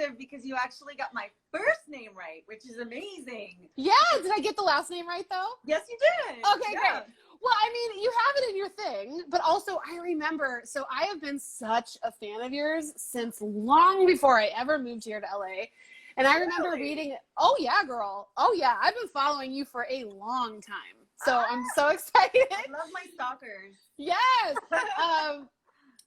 appreciative because you actually got my first name right, which is amazing. Yeah, did I get the last name right though? Yes, you did. Okay, great. Well, I mean, you have it in your thing, but also I remember, so I have been such a fan of yours since long before I ever moved here to LA. And I remember reading, oh yeah, girl. Oh yeah, I've been following you for a long time. So I'm so excited. I love my stalkers. Yes.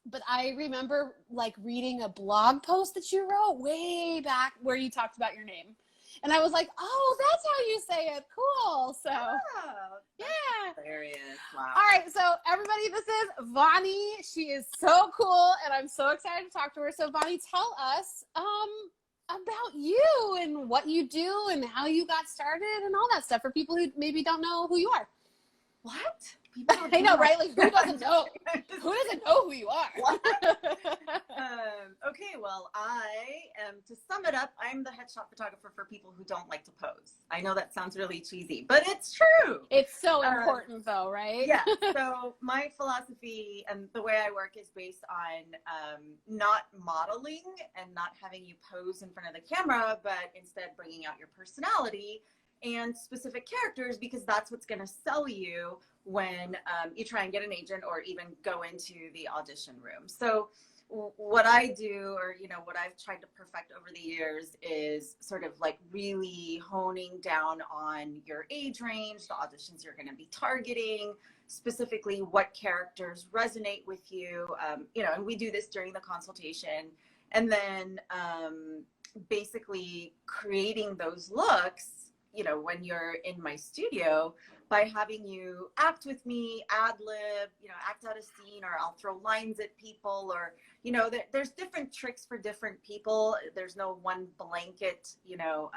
But I remember like reading a blog post that you wrote way back where you talked about your name. And I was like, oh, that's how you say it. Cool. So, yeah. Hilarious. Wow. All right. So, everybody, this is Vanie. She is so cool, and I'm so excited to talk to her. So, Vanie, tell us about you and what you do and how you got started and all that stuff for people who maybe don't know who you are. What? I know, right? Like, who doesn't know? Who doesn't know who you are? Okay, well, I am, to sum it up, I'm the headshot photographer for people who don't like to pose. I know that sounds really cheesy, but it's true. It's so important, though, right? Yeah. So my philosophy and the way I work is based on not modeling and not having you pose in front of the camera, but instead bringing out your personality and specific characters, because that's what's going to sell you when you try and get an agent or even go into the audition room. So what I do, or, you know, what I've tried to perfect over the years is sort of like really honing down on your age range, the auditions you're going to be targeting, specifically what characters resonate with you, you know, and we do this during the consultation. And then basically creating those looks, you know, when you're in my studio, by having you act with me, ad lib, you know, act out a scene, or I'll throw lines at people, or, you know, there's different tricks for different people. There's no one blanket, you know,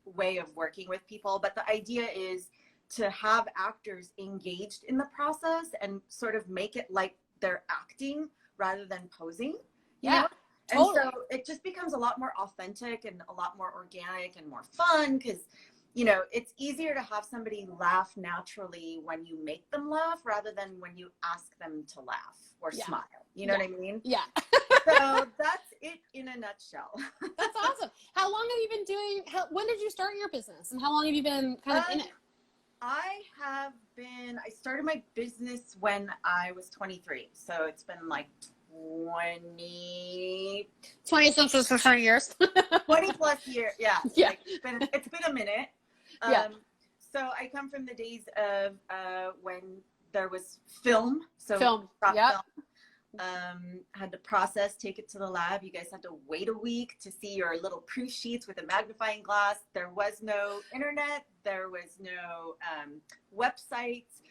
way of working with people. But the idea is to have actors engaged in the process and sort of make it like they're acting rather than posing. Yeah. Know? Totally. And so it just becomes a lot more authentic and a lot more organic and more fun, because, you know, it's easier to have somebody laugh naturally when you make them laugh rather than when you ask them to laugh or smile. You know what I mean? Yeah. So that's it in a nutshell. That's awesome. How long have you been doing, when did you start your business and how long have you been kind of in it? I started my business when I was 23. So it's been like 20 years. 20 plus years. Yeah. Yeah. Like it's been a minute. Yeah. So I come from the days of when there was film. So film. Had to process, take it to the lab. You guys had to wait a week to see your little proof sheets with a magnifying glass. There was no internet. There was no websites.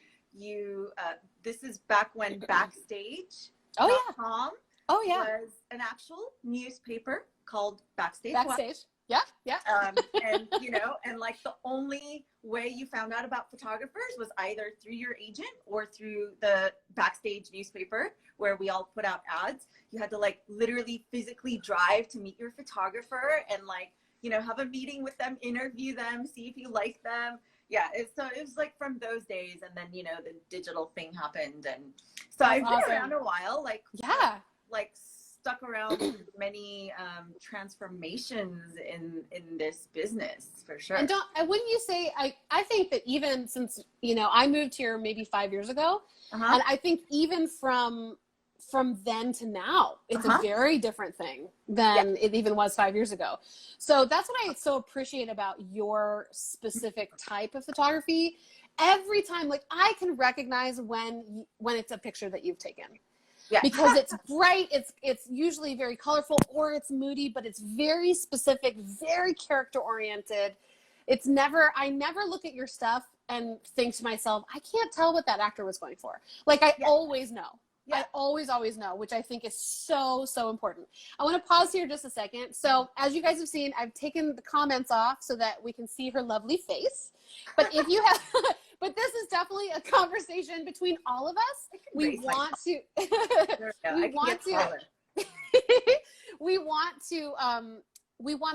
This is back when Backstage. Oh yeah. Was an actual newspaper called Backstage. Yeah. And, you know, and like the only way you found out about photographers was either through your agent or through the Backstage newspaper, where we all put out ads. You had to like literally physically drive to meet your photographer and like, you know, have a meeting with them, interview them, see if you like them. Yeah. So it was like from those days. And then, you know, the digital thing happened. And so I've been around a while, like, stuck around many transformations in this business, for sure. And wouldn't you say, I think that even since, you know, I moved here maybe 5 years ago, and I think even from then to now, it's a very different thing than it even was 5 years ago. So that's what I so appreciate about your specific type of photography. Every time, like, I can recognize when it's a picture that you've taken. Yeah. Because it's bright, it's usually very colorful, or it's moody, but it's very specific, very character oriented. I never look at your stuff and think to myself, I can't tell what that actor was going for. Like, I always know. Yeah. I always know, which I think is so, so important. I want to pause here just a second. So as you guys have seen, I've taken the comments off so that we can see her lovely face. But if you have, but this is definitely a conversation between all of us. We want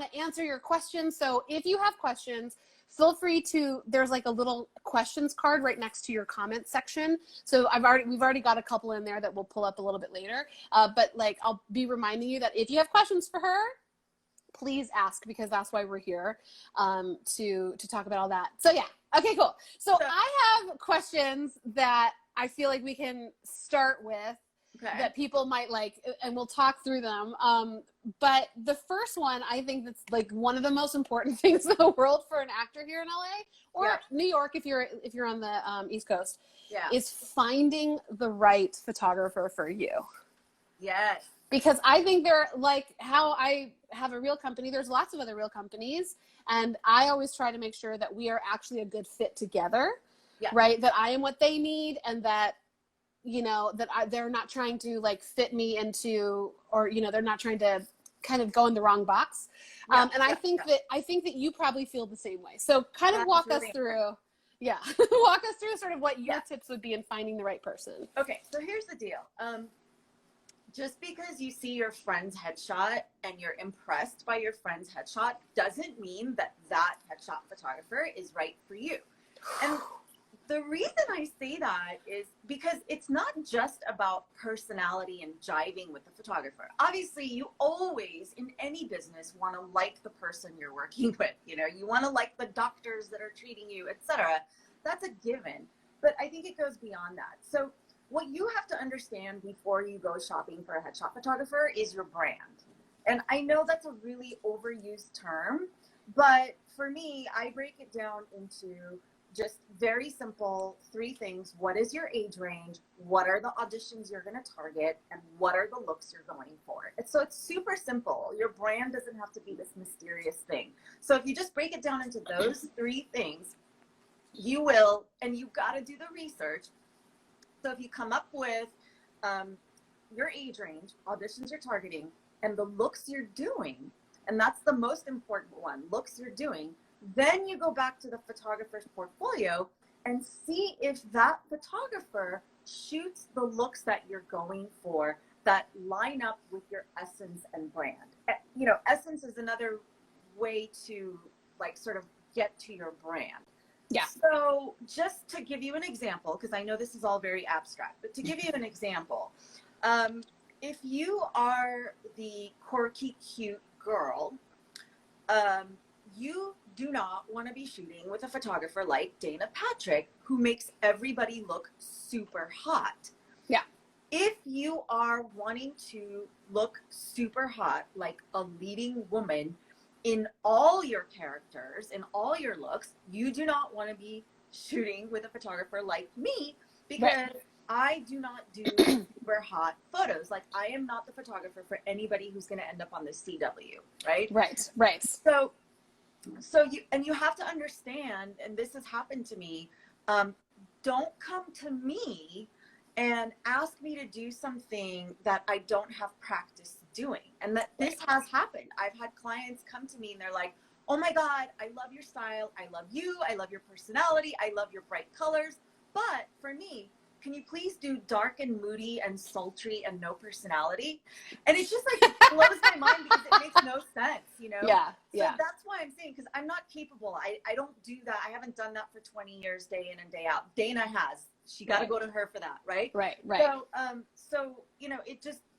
to answer your questions. So if you have questions, feel free to, there's like a little questions card right next to your comment section. So we've already got a couple in there that we'll pull up a little bit later. But like, I'll be reminding you that if you have questions for her, please ask, because that's why we're here, to talk about all that. So yeah. Okay, cool. So I have questions that I feel like we can start with that people might like, and we'll talk through them. But the first one, I think that's like one of the most important things in the world for an actor here in LA or New York, if you're on the East Coast, is finding the right photographer for you. Yes. Because I think they're like how I have a reel company. There's lots of other reel companies. And I always try to make sure that we are actually a good fit together, right? That I am what they need, and that, you know, that they're not trying to like fit me into, or, you know, they're not trying to kind of go in the wrong box. And I think that you probably feel the same way. So kind of walk us through, walk us through sort of what your tips would be in finding the right person. Okay. So here's the deal. Just because you see your friend's headshot and you're impressed by your friend's headshot doesn't mean that that headshot photographer is right for you. And the reason I say that is because it's not just about personality and jiving with the photographer. Obviously, you always, in any business, want to like the person you're working with. You know, you want to like the doctors that are treating you, etc. That's a given. But I think it goes beyond that. So what you have to understand before you go shopping for a headshot photographer is your brand. And I know that's a really overused term, but for me, I break it down into just very simple 3 things. What is your age range? What are the auditions you're going to target? And what are the looks you're going for? So it's super simple. Your brand doesn't have to be this mysterious thing. So if you just break it down into those 3 things, you will, and you've got to do the research. So if you come up with your age range, auditions you're targeting, and the looks you're doing, and that's the most important one, looks you're doing, then you go back to the photographer's portfolio and see if that photographer shoots the looks that you're going for that line up with your essence and brand. You know, essence is another way to like sort of get to your brand. Yeah. So just to give you an example, because I know this is all very abstract, but to give you an example, if you are the quirky, cute girl, you do not want to be shooting with a photographer like Dana Patrick, who makes everybody look super hot. Yeah. If you are wanting to look super hot, like a leading woman, in all your characters, in all your looks, you do not want to be shooting with a photographer like me, because I do not do super hot photos. Like, I am not the photographer for anybody who's going to end up on the CW, right? Right. So you have to understand, and this has happened to me, don't come to me and ask me to do something that I don't have practice doing. And that this has happened. I've had clients come to me and they're like, oh my God, I love your style. I love you. I love your personality. I love your bright colors. But for me, can you please do dark and moody and sultry and no personality? And it's just like, it blows my mind because it makes no sense, you know? So that's why I'm saying, because I'm not capable. I don't do that. I haven't done that for 20 years, day in and day out. Dana has. She got to go to her for that, right? Right. So, you know,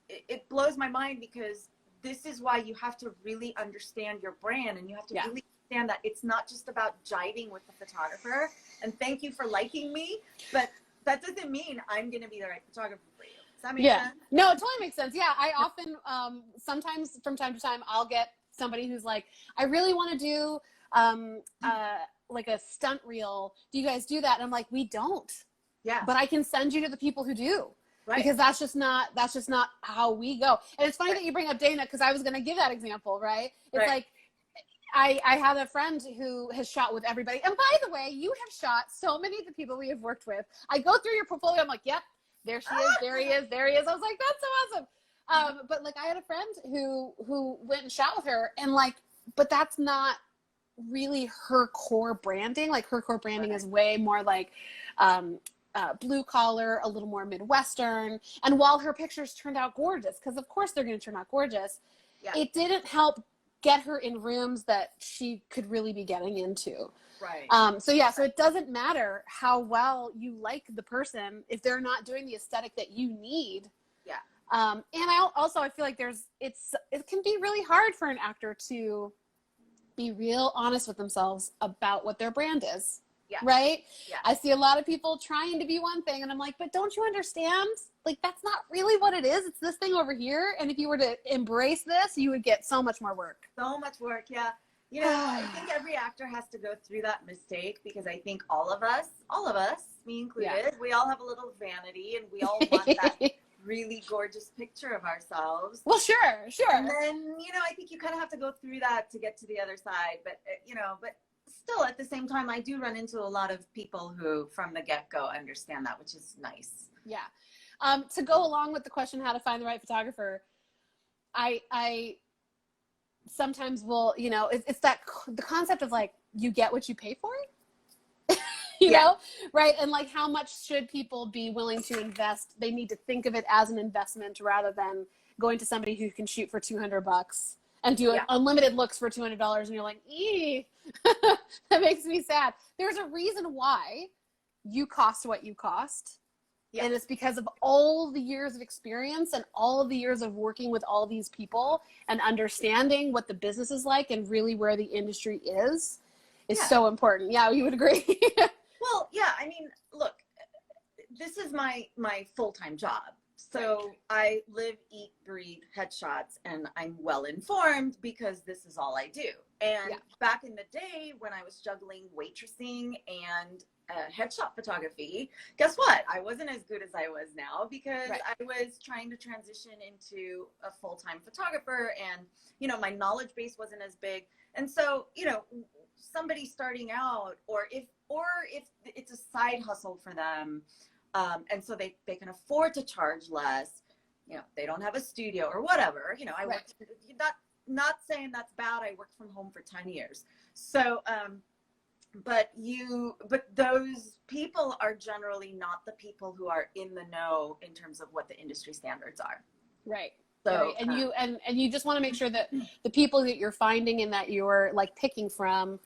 it blows my mind, because this is why you have to really understand your brand, and you have to really understand that it's not just about jiving with the photographer. And thank you for liking me, but that doesn't mean I'm going to be the right photographer for you. Does that make sense? No, it totally makes sense. Yeah, I often, sometimes from time to time, I'll get somebody who's like, I really want to do like a stunt reel. Do you guys do that? And I'm like, we don't. Yeah. But I can send you to the people who do. Right. Because that's just not how we go. And it's funny that you bring up Dana, because I was going to give that example, right? It's like, I have a friend who has shot with everybody. And by the way, you have shot so many of the people we have worked with. I go through your portfolio. I'm like, yep, there she is. There he is. There he is. I was like, that's so awesome. But like, I had a friend who went and shot with her, and like, but that's not really her core branding. Like, her core branding is way more like, blue collar, a little more Midwestern. And while her pictures turned out gorgeous, because of course they're going to turn out gorgeous, it didn't help get her in rooms that she could really be getting into. Right. So it doesn't matter how well you like the person if they're not doing the aesthetic that you need. Yeah. And I feel like it can be really hard for an actor to be real honest with themselves about what their brand is. Yeah. Right? Yeah. I see a lot of people trying to be one thing, and I'm like, but don't you understand? Like, that's not really what it is. It's this thing over here. And if you were to embrace this, you would get so much more work. So much work. Yeah. You know, I think every actor has to go through that mistake, because I think all of us, me included, we all have a little vanity, and we all want that really gorgeous picture of ourselves. Well, sure. And then, you know, I think you kind of have to go through that to get to the other side. But, you know, still at the same time, I do run into a lot of people who from the get-go understand that, which is nice. Yeah. To go along with the question, how to find the right photographer, I sometimes will, you know, it's the concept of like, you get what you pay for. You know, right? And like, how much should people be willing to invest? They need to think of it as an investment rather than going to somebody who can shoot for $200 and do unlimited looks for $200. And you're like, that makes me sad. There's a reason why you cost what you cost. Yeah. And it's because of all the years of experience and all of the years of working with all these people and understanding what the business is like and really where the industry is so important. Yeah, you would agree. Well, yeah, I mean, look, this is my full-time job. So I live, eat, breathe headshots, and I'm well informed because this is all I do. And back in the day when I was juggling waitressing and headshot photography, guess what? I wasn't as good as I was now because I was trying to transition into a full-time photographer, and, you know, my knowledge base wasn't as big. And so, you know, somebody starting out, or if it's a side hustle for them, and so they can afford to charge less, you know, they don't have a studio or whatever, you know, I worked, not saying that's bad. I worked from home for 10 years. So, but those people are generally not the people who are in the know in terms of what the industry standards are. Right. So, and you just want to make sure that the people that you're finding and that you're like picking from,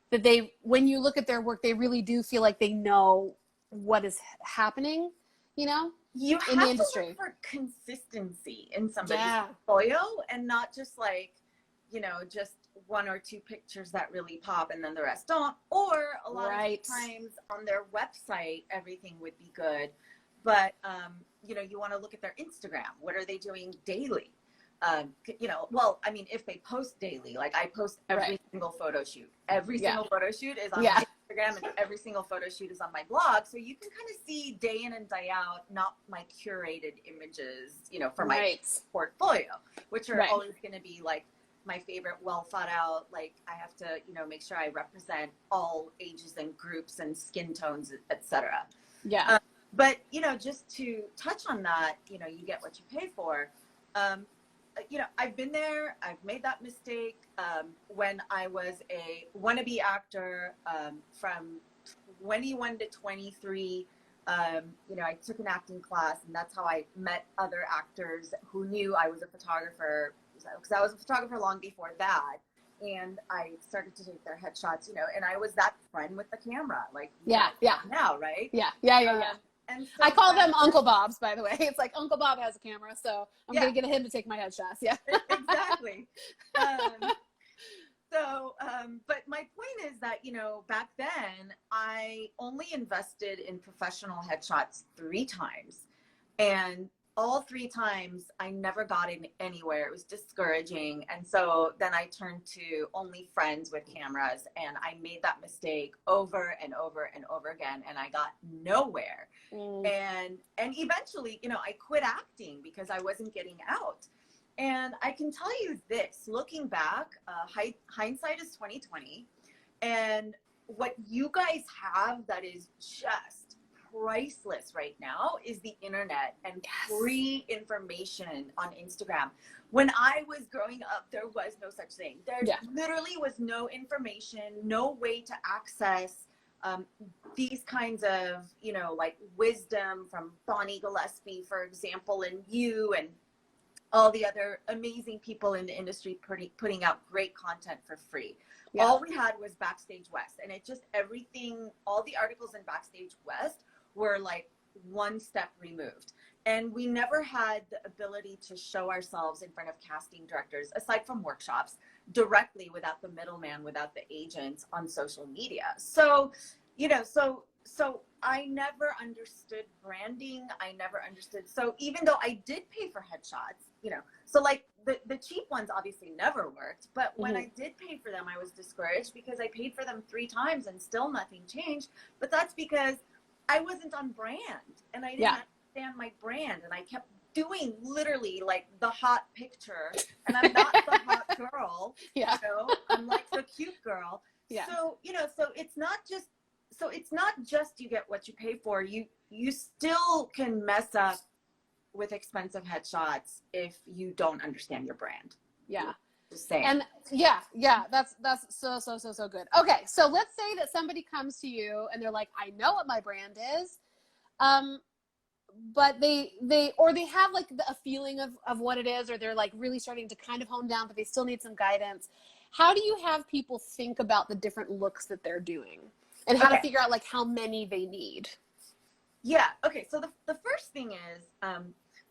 that when you look at their work, they really do feel like they know what is happening, you know, you in have the industry. To look for consistency in somebody's portfolio, and not just like, you know, just one or two pictures that really pop and then the rest don't. Or a lot of times on their website, everything would be good, but you know, you want to look at their Instagram. What are they doing daily? You know, well, I mean, if they post daily, like I post every single photo shoot. Every single photo shoot is on my Instagram, and every single photo shoot is on my blog. So you can kind of see day in and day out, not my curated images, you know, for my portfolio, which are always going to be like my favorite, well thought out. Like, I have to, you know, make sure I represent all ages and groups and skin tones, etc. Yeah. But, you know, just to touch on that, you know, you get what you pay for. You know, I've been there. I've made that mistake when I was a wannabe actor from 21 to 23. You know, I took an acting class, and that's how I met other actors who knew I was a photographer, because I was a photographer long before that. And I started to take their headshots, you know, and I was that friend with the camera, like now, right? Yeah. And so I call them Uncle Bob's, by the way. It's like Uncle Bob has a camera, so I'm going to get him to take my headshots. Yeah, exactly. But my point is that, you know, back then I only invested in professional headshots 3 times, and all 3 times I never got in anywhere. It was discouraging. And so then I turned to only friends with cameras, and I made that mistake over and over and over again, and I got nowhere. And eventually, you know, I quit acting because I wasn't getting out. And I can tell you this, looking back, hindsight is 20/20. And what you guys have that is just priceless right now is the internet and free information on Instagram. When I was growing up, there was no such thing. There literally was no information, no way to access these kinds of, you know, like wisdom from Bonnie Gillespie, for example, and you and all the other amazing people in the industry putting out great content for free. All we had was Backstage West, and it just everything, all the articles in Backstage West were like one step removed. And we never had the ability to show ourselves in front of casting directors, aside from workshops, directly, without the middleman, without the agents on social media. So, you know, so I never understood branding. I never understood. So even though I did pay for headshots, you know, so like the cheap ones obviously never worked. But when I did pay for them, I was discouraged because I paid for them 3 times and still nothing changed. But that's because I wasn't on brand, and I didn't understand my brand, and I kept doing literally like the hot picture, and I'm not the hot girl. You know, I'm like the cute girl. So, you know, so it's not just you get what you pay for. You still can mess up with expensive headshots if you don't understand your brand. Just saying. And that's so good. Okay, so let's say that somebody comes to you and they're like, I know what my brand is, but they have like a feeling of what it is, or they're like really starting to kind of hone down, but they still need some guidance. How do you have people think about the different looks that they're doing, and how to figure out like how many they need? Okay, so the first thing is,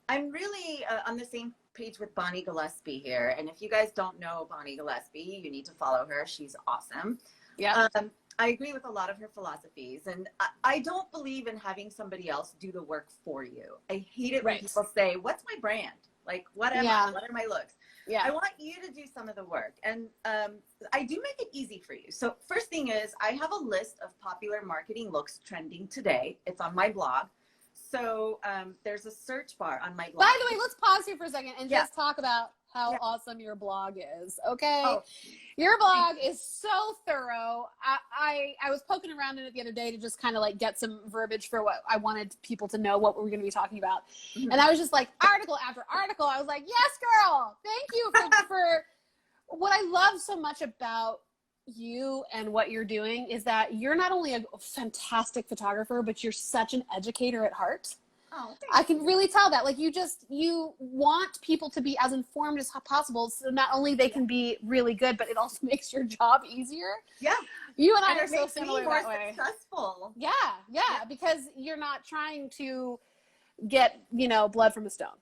I'm really on the same page with Vanie Gillespie here. And if you guys don't know Vanie Gillespie, you need to follow her. She's awesome. I agree with a lot of her philosophies. And I don't believe in having somebody else do the work for you. I hate it when people say, what's my brand? Like, what am I? What are my looks? I want you to do some of the work. And I do make it easy for you. So first thing is, I have a list of popular marketing looks trending today. It's on my blog. So there's a search bar on my blog. By the way, let's pause here for a second and just talk about how awesome your blog is. Okay. Your blog is so thorough. I was poking around in it the other day to just kind of like get some verbiage for what I wanted people to know what we were going to be talking about. And I was just like article after article. I was like, yes, girl. Thank you for what I love so much about you and what you're doing is that you're not only a fantastic photographer, but you're such an educator at heart. I can really tell that. Like you want people to be as informed as possible, so not only they can be really good, but it also makes your job easier. You and I are so similar that way. Successful. Because you're not trying to get, you know, blood from a stone.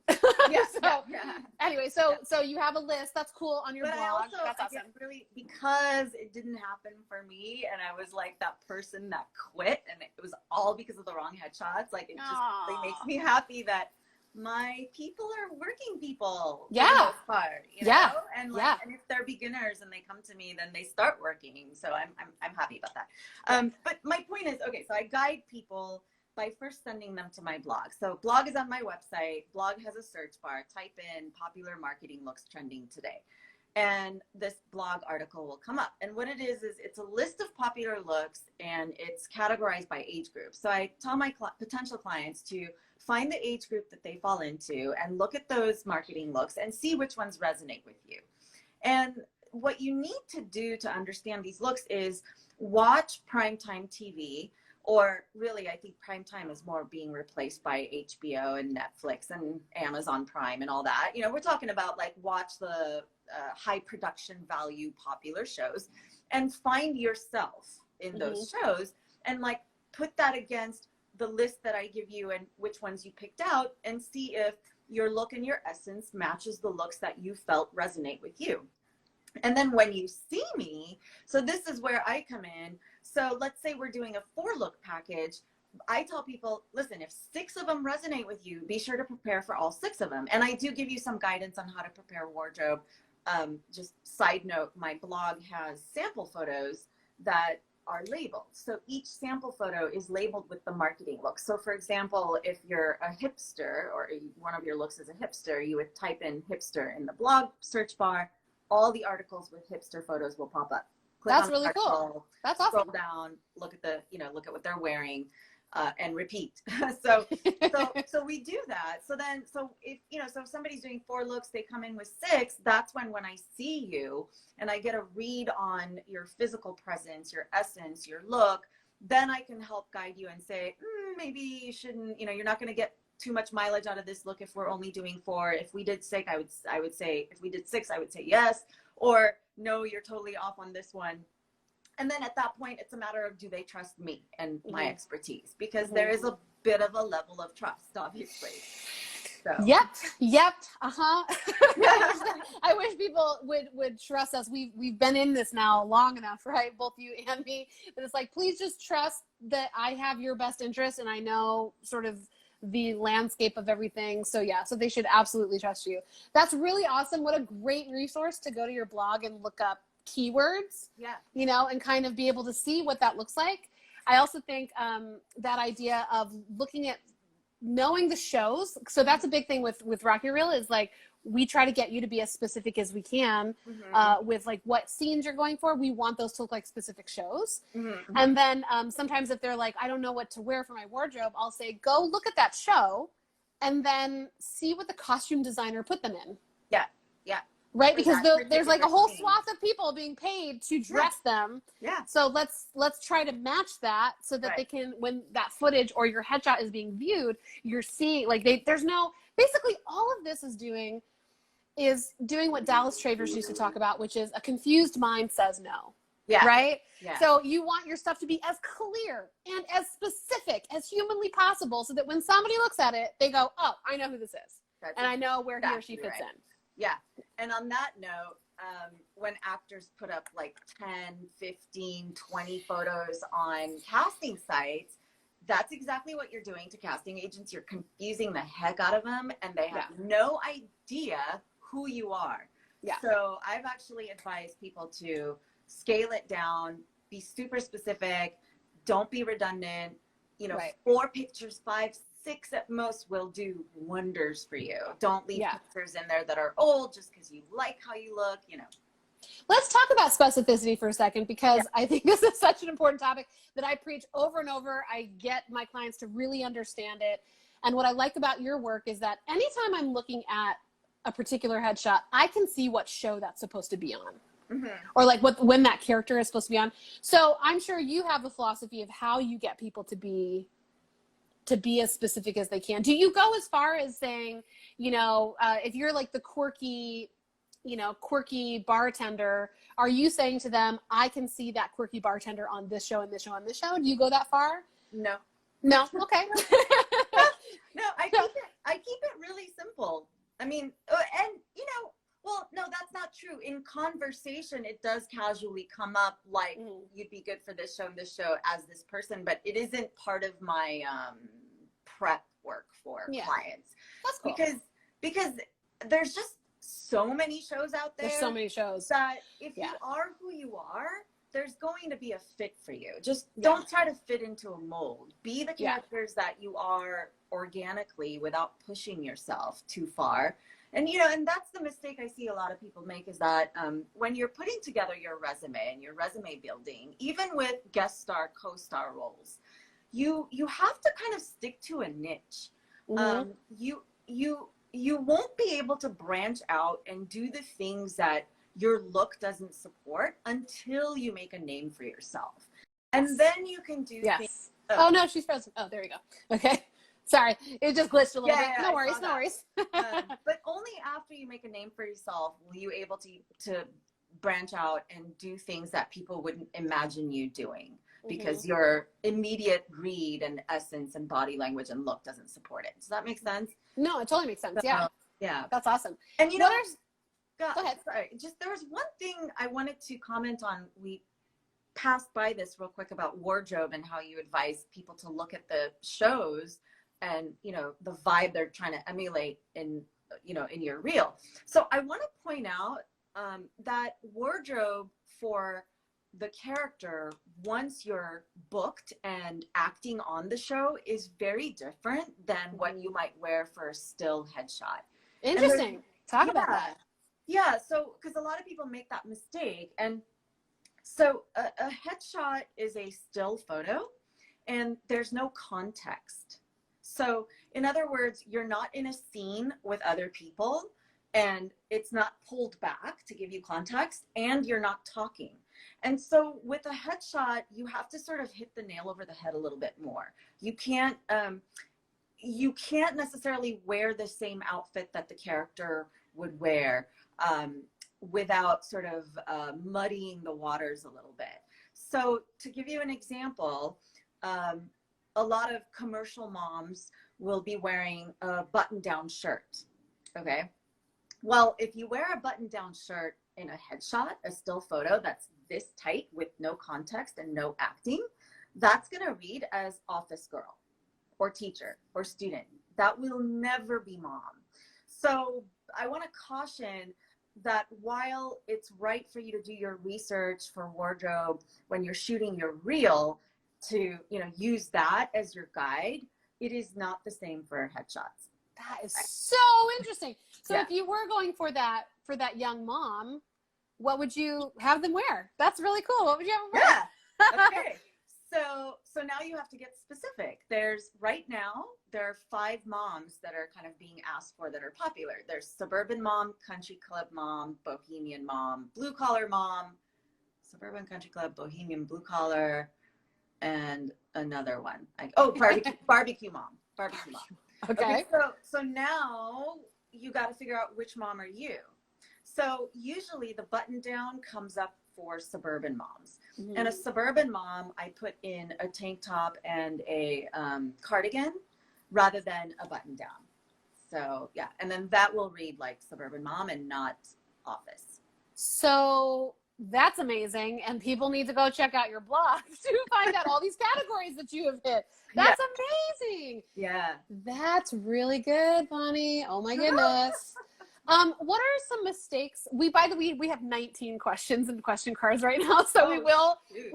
Anyway, so you have a list. That's cool on your blog. That's awesome. Really, because it didn't happen for me, and I was like that person that quit, and it was all because of the wrong headshots. Like, it just really makes me happy that my people are working people. For the most part, you know? And like, and if they're beginners and they come to me, then they start working. So I'm happy about that. But my point is, okay, so I guide people by first sending them to my blog. So blog is on my website. Blog has a search bar. Type in popular marketing looks trending today, and this blog article will come up. And what it is it's a list of popular looks, and it's categorized by age group. So I tell my potential clients to find the age group that they fall into and look at those marketing looks and see which ones resonate with you. And what you need to do to understand these looks is watch primetime TV. Or really, I think primetime is more being replaced by HBO and Netflix and Amazon Prime and all that. You know, we're talking about like watch the high production value popular shows and find yourself in those shows and like put that against the list that I give you and which ones you picked out, and see if your look and your essence matches the looks that you felt resonate with you. And then when you see me, so this is where I come in. So let's say we're doing a 4-look package. I tell people, listen, if 6 of them resonate with you, be sure to prepare for all 6 of them. And I do give you some guidance on how to prepare wardrobe. Just side note, my blog has sample photos that are labeled. So each sample photo is labeled with the marketing look. So for example, if you're a hipster or one of your looks is a hipster, you would type in hipster in the blog search bar. All the articles with hipster photos will pop up. Click That's really cool. That's awesome. Scroll down, look at what they're wearing, and repeat. so we do that. So if somebody's doing 4 looks, they come in with 6. That's when I see you and I get a read on your physical presence, your essence, your look, then I can help guide you and say, maybe you shouldn't. You're not going to get too much mileage out of this look if we're only doing 4. If we did 6, I would say if we did 6, I would say yes, or no, you're totally off on this one. And then at that point, it's a matter of, do they trust me and my Mhm. expertise? Because Mhm. there is a bit of a level of trust, obviously. So. Yep. I wish people would trust us. We've been in this now long enough, right? Both you and me. But it's like, please just trust that I have your best interest and I know sort of the landscape of everything. So yeah, so they should absolutely trust you. That's really awesome. What a great resource to go to your blog and look up keywords. Yeah. You know, and kind of be able to see what that looks like. I also think that idea of looking at knowing the shows. So that's a big thing with Rocky Reel is like, we try to get you to be as specific as we can with like what scenes you're going for. We want those to look like specific shows. And then sometimes if they're like, I don't know what to wear for my wardrobe, I'll say, go look at that show and then see what the costume designer put them in. Yeah. Right, because there's like a whole swath of people being paid to dress them. Yeah. So let's try to match that so that they can, when that footage or your headshot is being viewed, you're seeing like there's no, basically all of this is doing what Dallas Travers used to talk about, which is a confused mind says no. Yeah. Right? Yeah. So you want your stuff to be as clear and as specific as humanly possible so that when somebody looks at it, they go, oh, I know who this is. And I know where he or she fits in. Yeah. And on that note, when actors put up like 10, 15, 20 photos on casting sites, that's exactly what you're doing to casting agents. You're confusing the heck out of them and they have no idea who you are. Yeah. So I've actually advised people to scale it down, be super specific, don't be redundant, 4 pictures, 5, 6 at most will do wonders for you. Don't leave pictures in there that are old just because you like how you look, Let's talk about specificity for a second, because I think this is such an important topic that I preach over and over. I get my clients to really understand it. And what I like about your work is that anytime I'm looking at a particular headshot, I can see what show that's supposed to be on. Or like when that character is supposed to be on. So I'm sure you have a philosophy of how you get people to be as specific as they can. Do you go as far as saying, if you're like the quirky bartender, are you saying to them, I can see that quirky bartender on this show and this show and this show? Do you go that far? No. Okay. No, I keep it really simple. I mean, and well, no, that's not true. In conversation, it does casually come up like you'd be good for this show and this show as this person, but it isn't part of my prep work for clients. That's cool. Because there's just so many shows out there. There's so many shows that if you are who you are, there's going to be a fit for you. Just don't try to fit into a mold. Be the characters that you are organically without pushing yourself too far. And, and that's the mistake I see a lot of people make is that when you're putting together your resume and your resume building, even with guest star, co-star roles, you have to kind of stick to a niche. You won't be able to branch out and do the things that your look doesn't support until you make a name for yourself. And then you can do things. Oh, no, she's frozen. Oh, there you go. Okay. Sorry, it just glitched a little bit. No worries. But only after you make a name for yourself will you able to branch out and do things that people wouldn't imagine you doing, because your immediate read and essence and body language and look doesn't support it. Does that make sense? No, it totally makes sense. Yeah, that's awesome. And go ahead. Sorry, just there was one thing I wanted to comment on. We passed by this real quick about wardrobe and how you advise people to look at the shows and the vibe they're trying to emulate in your reel. So I want to point out that wardrobe for the character, once you're booked and acting on the show, is very different than what you might wear for a still headshot. Interesting. Talk about that. Yeah, so because a lot of people make that mistake. And so a headshot is a still photo and there's no context. So in other words, you're not in a scene with other people and it's not pulled back to give you context and you're not talking. And so with a headshot, you have to sort of hit the nail over the head a little bit more. You can't necessarily wear the same outfit that the character would wear without sort of muddying the waters a little bit. So to give you an example, a lot of commercial moms will be wearing a button-down shirt. Okay. Well, if you wear a button-down shirt in a headshot, a still photo that's this tight with no context and no acting, that's going to read as office girl or teacher or student. That will never be mom. So I want to caution that while it's right for you to do your research for wardrobe when you're shooting your reel, to, you know, use that as your guide, it is not the same for headshots. That is so interesting. So if you were going for that young mom, what would you have them wear? That's really cool. What would you have them wear? Yeah. Okay. So now you have to get specific. Right now, there are 5 moms that are kind of being asked for that are popular. There's suburban mom, country club mom, bohemian mom, blue collar mom, suburban country club, bohemian blue collar, and another one. Barbecue mom. Barbecue mom. Okay. So now you got to figure out which mom are you. So usually the button down comes up for suburban moms. Mm-hmm. And a suburban mom, I put in a tank top and a cardigan rather than a button down. So yeah, and then that will read like suburban mom and not office. So that's amazing. And people need to go check out your blog to find out all these categories that you have hit. That's amazing. Yeah. That's really good, Vanie. Oh my goodness. What are some mistakes? By the way, we have 19 questions and question cards right now. So we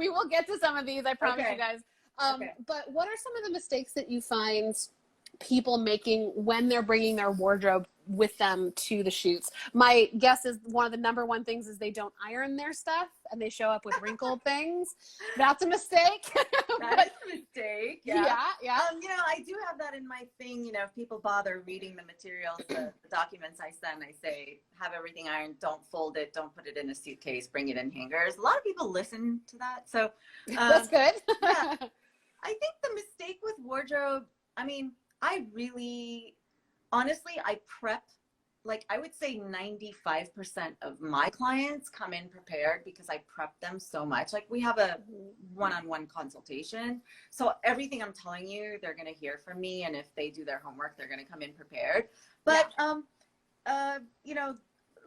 will get to some of these. I promise you guys. But what are some of the mistakes that you find people making when they're bringing their wardrobe with them to the shoots? My guess is one of the number one things is they don't iron their stuff and they show up with wrinkled things. That's a mistake. That is a mistake. Yeah. Yeah. You know, I do have that in my thing. You know, if people bother reading the materials, the documents I send, I say, have everything ironed, don't fold it, don't put it in a suitcase, bring it in hangers. A lot of people listen to that. So that's good. Yeah. I think the mistake with wardrobe, I mean, honestly, I prep, like I would say 95% of my clients come in prepared because I prep them so much. Like we have a one-on-one consultation. So everything I'm telling you, they're going to hear from me. And if they do their homework, they're going to come in prepared. But, you know,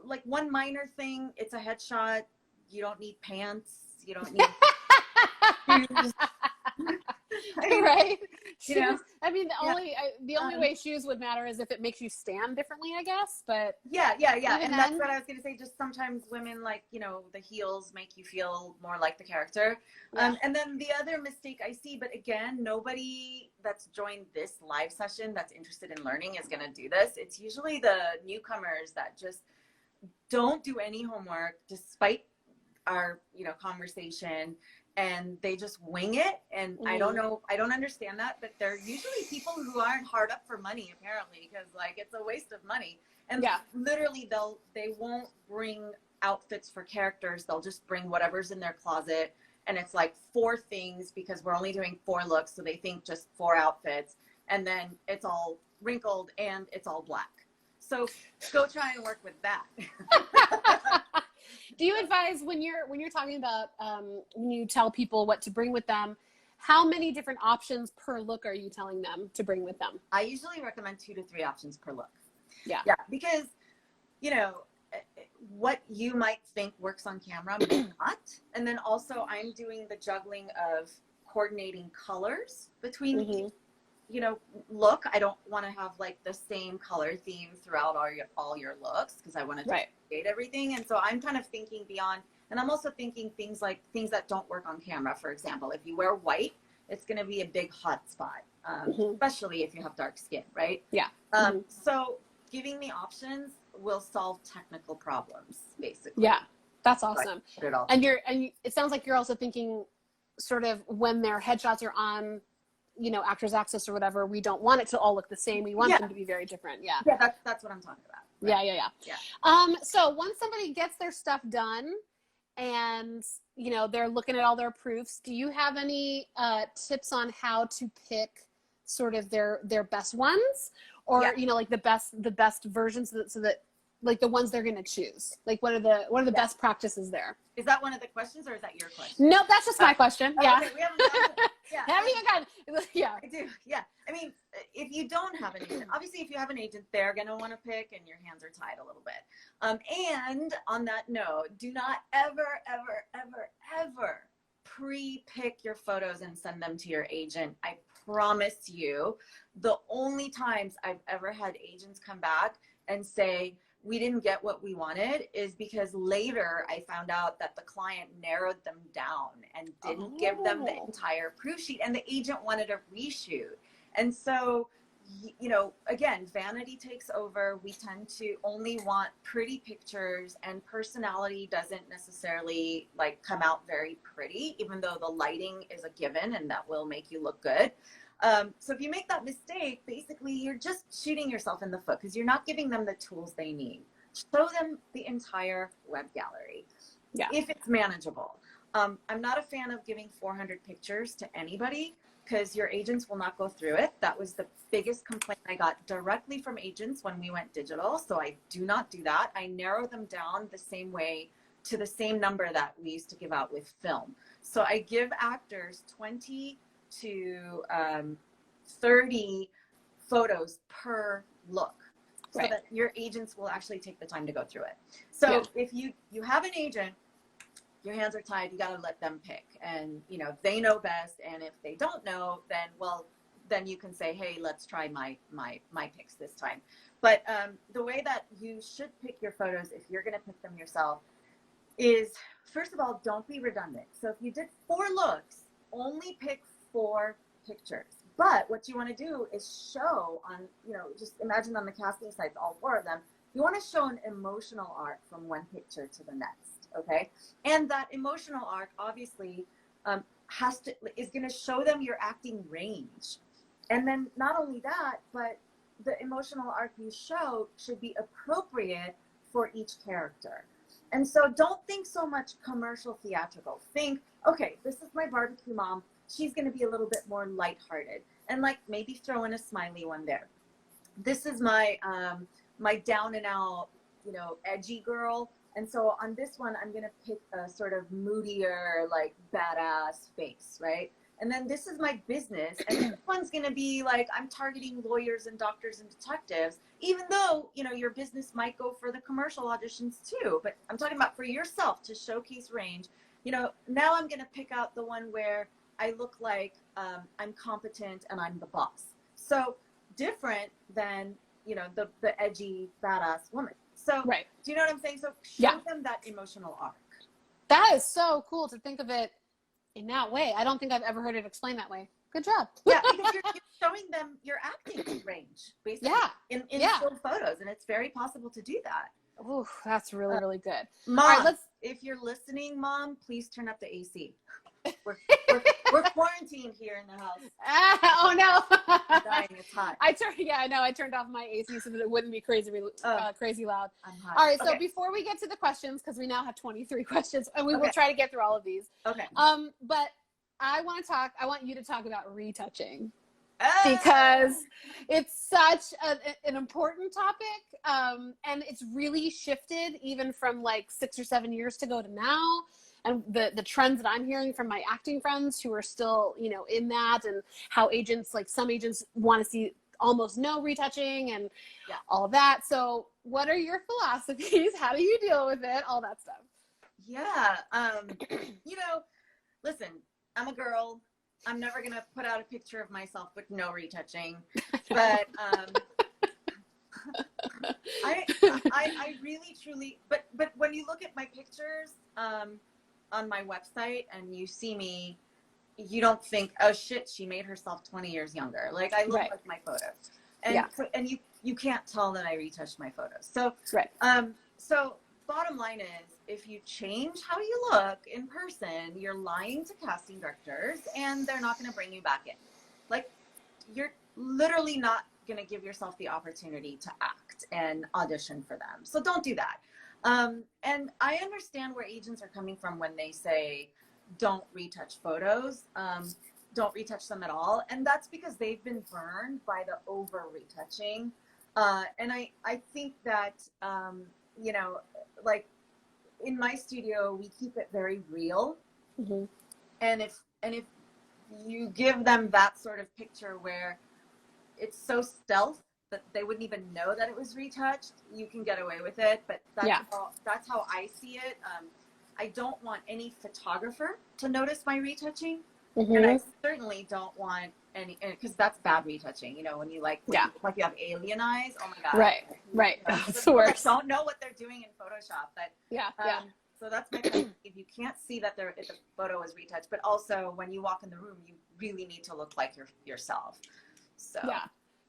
like one minor thing, it's a headshot. You don't need pants. You don't need shoes. Right. You know? I mean, the only way shoes would matter is if it makes you stand differently, I guess. But yeah. And that's what I was going to say. Just sometimes women, like, you know, the heels make you feel more like the character. Yeah. And then the other mistake I see, but again, nobody that's joined this live session that's interested in learning is going to do this. It's usually the newcomers that just don't do any homework despite our, you know, conversation, and they just wing it. And I don't know, I don't understand that, but they're usually people who aren't hard up for money, apparently, because like it's a waste of money. And literally they won't bring outfits for characters. They'll just bring whatever's in their closet, and it's like 4 things because we're only doing 4 looks, so they think just 4 outfits, and then it's all wrinkled and it's all black. So go try and work with that. Do you advise when you're talking about when you tell people what to bring with them, how many different options per look are you telling them to bring with them? I usually recommend 2 to 3 options per look. Yeah, because, you know, what you might think works on camera may not. And then also I'm doing the juggling of coordinating colors between each, you know, look. I don't want to have like the same color theme throughout all your looks, because I want to create everything. And so I'm kind of thinking beyond, and I'm also thinking things that don't work on camera. For example, if you wear white, it's going to be a big hot spot, especially if you have dark skin, right? Yeah. So giving the options will solve technical problems, basically. Yeah, that's awesome. And it sounds like you're also thinking sort of when their headshots are on, you know, Actors Access or whatever, we don't want it to all look the same. We want them to be very different. Yeah. Yeah, that's what I'm talking about. Right? Yeah. So once somebody gets their stuff done and, you know, they're looking at all their proofs, do you have any tips on how to pick sort of their best ones, or you know, like the best versions, so that like the ones they're going to choose? Like what are the best practices there? Is that one of the questions, or is that your question? No, that's just my question. Yeah. Okay, we haven't gone to, yeah. Yeah. I do. Yeah. I mean, if you don't have an agent, obviously if you have an agent, they're going to want to pick and your hands are tied a little bit. And on that note, do not ever, ever, ever, ever pre-pick your photos and send them to your agent. I promise you, the only times I've ever had agents come back and say, we didn't get what we wanted is because later I found out that the client narrowed them down and didn't give them the entire proof sheet, and the agent wanted a reshoot. And so, you know, again, vanity takes over. We tend to only want pretty pictures, and personality doesn't necessarily like come out very pretty, even though the lighting is a given and that will make you look good. So if you make that mistake, basically you're just shooting yourself in the foot because you're not giving them the tools they need. Show them the entire web gallery, if it's manageable. I'm not a fan of giving 400 pictures to anybody because your agents will not go through it. That was the biggest complaint I got directly from agents when we went digital. So I do not do that. I narrow them down the same way to the same number that we used to give out with film. So I give actors 20 to 30 photos per look, so that your agents will actually take the time to go through it. So if you have an agent, your hands are tied, you got to let them pick, and you know they know best. And if they don't know, then then you can say, hey, let's try my picks this time. But the way that you should pick your photos, if you're going to pick them yourself, is first of all, don't be redundant. So if you did 4 looks, only pick 4 pictures. But what you want to do is show on, you know, just imagine on the casting sites, all 4 of them, you want to show an emotional arc from one picture to the next, okay? And that emotional arc obviously is going to show them your acting range. And then not only that, but the emotional arc you show should be appropriate for each character. And so don't think so much commercial theatrical. Think, okay, this is my barbecue mom. She's going to be a little bit more lighthearted, and like maybe throw in a smiley one there. This is my my down and out, you know, edgy girl. And so on this one, I'm going to pick a sort of moodier, like badass face, right? And then this is my business, and this one's going to be like, I'm targeting lawyers and doctors and detectives, even though, you know, your business might go for the commercial auditions too. But I'm talking about for yourself to showcase range. You know, now I'm going to pick out the one where I look like I'm competent and I'm the boss. So different than, you know, the edgy, badass woman. So do you know what I'm saying? So show them that emotional arc. That is so cool to think of it in that way. I don't think I've ever heard it explained that way. Good job. Yeah, because you're showing them your acting range, basically, in still photos. And it's very possible to do that. Ooh, that's really, really good. Mom, all right, if you're listening, Mom, please turn up the AC. We're quarantined here in the house. Oh no! I'm dying. It's hot. I turned off my AC so that it wouldn't be crazy loud. I'm hot. All right. So before we get to the questions, because we now have 23 questions, and we will try to get through all of these. Okay. But I want you to talk about retouching. Because it's such an important topic, and it's really shifted even from like 6 or 7 years ago to now. And the trends that I'm hearing from my acting friends who are still, you know, in that, and how agents, like some agents want to see almost no retouching and all of that. So what are your philosophies? How do you deal with it? All that stuff. Yeah. You know, listen, I'm a girl. I'm never going to put out a picture of myself with no retouching, but I really, truly, but when you look at my pictures, on my website and you see me, you don't think, oh shit, she made herself 20 years younger. Like I look like my photos. And and you can't tell that I retouched my photos. So so bottom line is, if you change how you look in person, you're lying to casting directors and they're not going to bring you back in. Like you're literally not going to give yourself the opportunity to act and audition for them. So don't do that. And I understand where agents are coming from when they say, don't retouch photos, don't retouch them at all. And that's because they've been burned by the over retouching. And I think that, you know, like in my studio, we keep it very real. Mm-hmm. And if you give them that sort of picture where it's so stealth that they wouldn't even know that it was retouched, you can get away with it. But that's how I see it. I don't want any photographer to notice my retouching. Mm-hmm. And I certainly don't want any, because that's bad retouching, you know, when you like you have alien eyes. Oh my God. Right. That's the worst. Don't know what they're doing in Photoshop. But so that's my point. If you can't see that the photo is retouched, but also when you walk in the room, you really need to look like yourself. So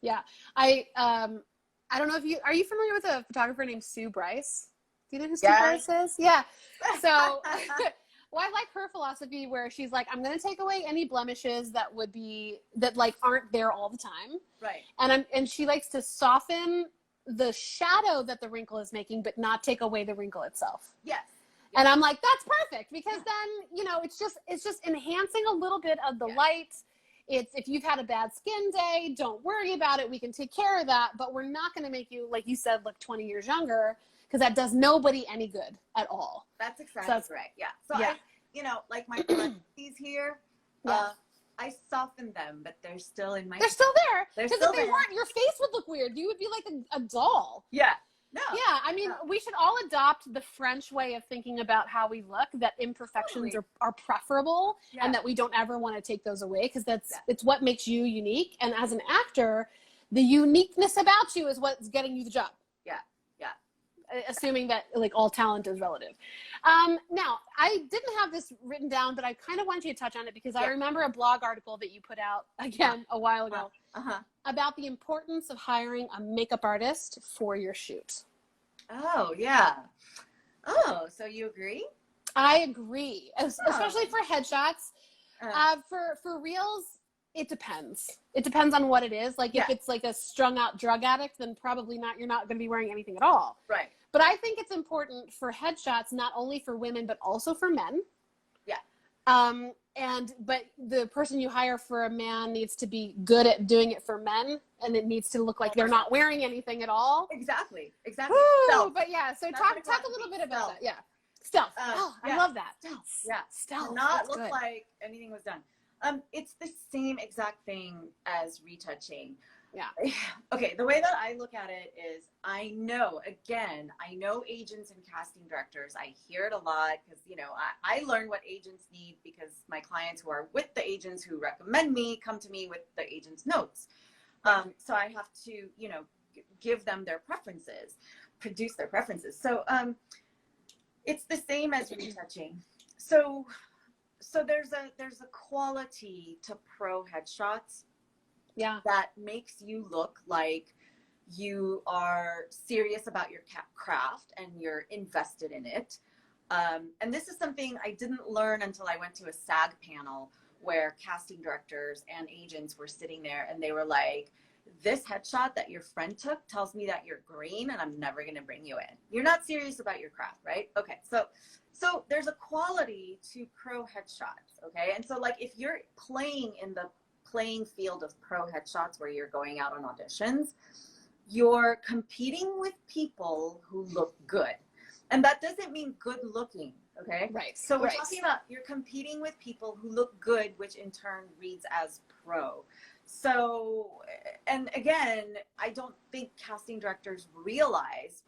yeah. I don't know if are you familiar with a photographer named Sue Bryce? Do you know who Sue Bryce is? Yeah. So well, I like her philosophy where she's like, I'm going to take away any blemishes that like aren't there all the time. Right. And she likes to soften the shadow that the wrinkle is making, but not take away the wrinkle itself. Yes. And I'm like, that's perfect, because then, you know, it's just enhancing a little bit of the light. It's, if you've had a bad skin day, don't worry about it. We can take care of that, but we're not going to make you, like you said, look 20 years younger, because that does nobody any good at all. That's exactly right. Yeah. So I, you know, like my parentheses here, I softened them, but they're still in my. They're still there. Because if they weren't, your face would look weird. You would be like a doll. Yeah. No. Yeah, I mean, we should all adopt the French way of thinking about how we look, that imperfections are preferable, and that we don't ever want to take those away, because it's what makes you unique. And as an actor, the uniqueness about you is what's getting you the job. Assuming that like all talent is relative. Now, I didn't have this written down, but I kind of wanted you to touch on it, because I remember a blog article that you put out again a while ago about the importance of hiring a makeup artist for your shoot. Oh, yeah. Oh, so you agree? I agree, especially for headshots. For reels, it depends. It depends on what it is. Like if it's like a strung out drug addict, then probably not. You're not going to be wearing anything at all. Right. But I think it's important for headshots, not only for women, but also for men. Yeah. But the person you hire for a man needs to be good at doing it for men, and it needs to look like they're not wearing anything at all. Exactly. Woo, but yeah, so talk a little bit about that. Yeah. Stealth. I love that. Stealth. Yeah. Stealth. Not look like anything was done. It's the same exact thing as retouching. Yeah. Okay. The way that I look at it is, I know agents and casting directors. I hear it a lot because, you know, I learn what agents need because my clients who are with the agents who recommend me come to me with the agent's notes. So I have to, you know, give them their preferences, produce their preferences. So it's the same as retouching. So there's a quality to pro headshots that makes you look like you are serious about your craft and you're invested in it. And this is something I didn't learn until I went to a SAG panel where casting directors and agents were sitting there, and they were like, this headshot that your friend took tells me that you're green and I'm never going to bring you in. You're not serious about your craft, right? Okay. So there's a quality to pro headshots. Okay. And so like, if you're playing in the playing field of pro headshots where you're going out on auditions, you're competing with people who look good. And that doesn't mean good looking. Okay. Right. So we're talking about, you're competing with people who look good, which in turn reads as pro. So, and again, I don't think casting directors realize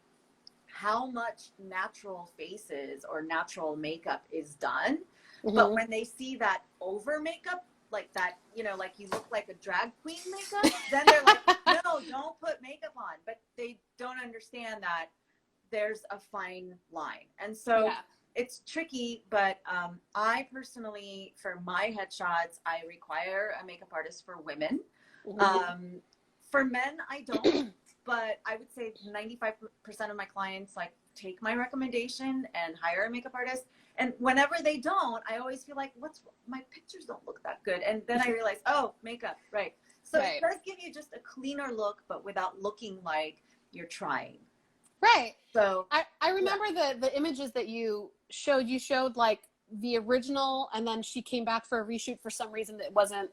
how much natural faces or natural makeup is done. Mm-hmm. But when they see that over makeup, like that, you know, like you look like a drag queen makeup, then they're like, no, don't put makeup on. But they don't understand that there's a fine line. And so it's tricky, but I personally, for my headshots, I require a makeup artist for women. Mm-hmm. For men, I don't, but I would say 95% of my clients like take my recommendation and hire a makeup artist. And whenever they don't, I always feel like, my pictures don't look that good. And then I realize, oh, makeup, right. So it does give you just a cleaner look, but without looking like you're trying. Right. So I remember the images that you showed like the original, and then she came back for a reshoot for some reason that wasn't,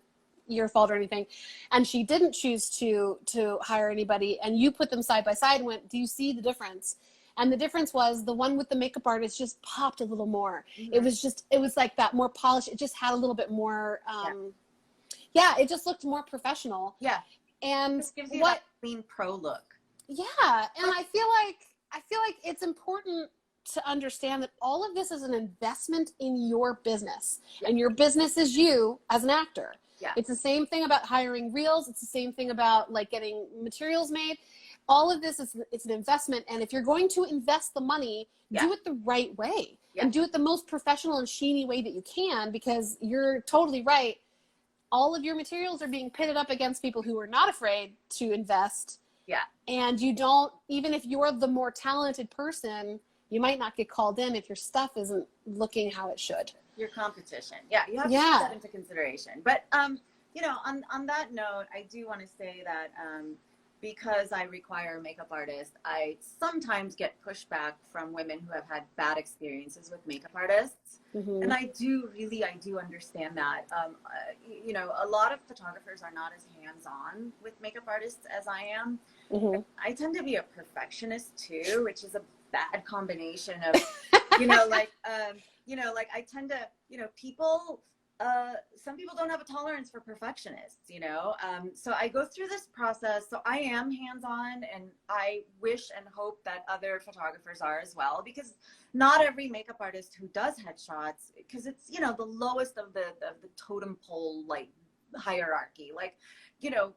your fault or anything, and she didn't choose to hire anybody, and you put them side by side and went, do you see the difference? And the difference was the one with the makeup artist just popped a little more. It was like that more polished. It just had a little bit more, it just looked more professional. Yeah. And it gives you that clean pro look. Yeah. And I feel like it's important to understand that all of this is an investment in your business, and your business is you as an actor. Yeah. It's the same thing about hiring reels. It's the same thing about like getting materials made. All of this it's an investment. And if you're going to invest the money, do it the right way and do it the most professional and sheeny way that you can, because you're totally right. All of your materials are being pitted up against people who are not afraid to invest. Yeah. And you don't, even if you're the more talented person, you might not get called in if your stuff isn't looking how it should. Your competition. Yeah. You have to take that into consideration. But, you know, on that note, I do want to say that, because I require a makeup artist, I sometimes get pushback from women who have had bad experiences with makeup artists. Mm-hmm. And I do understand that. You know, a lot of photographers are not as hands-on with makeup artists as I am. Mm-hmm. I tend to be a perfectionist too, which is a bad combination of, you know, like I tend to, you know, some people don't have a tolerance for perfectionists, you know? So I go through this process. So I am hands-on, and I wish and hope that other photographers are as well, because not every makeup artist who does headshots, because it's, you know, the lowest of the totem pole, like, hierarchy. Like, you know,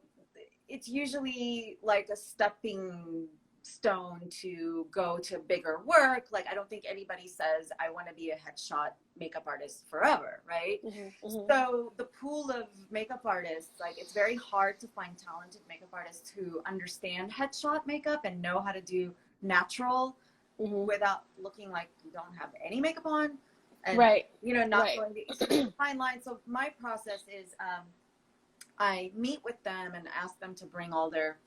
it's usually like a stepping stone to go to bigger work. Like, I don't think anybody says I want to be a headshot makeup artist forever, right? Mm-hmm, mm-hmm. So the pool of makeup artists, like, it's very hard to find talented makeup artists who understand headshot makeup and know how to do natural without looking like you don't have any makeup on, and you know, not going to fine line. So my process is I meet with them and ask them to bring all their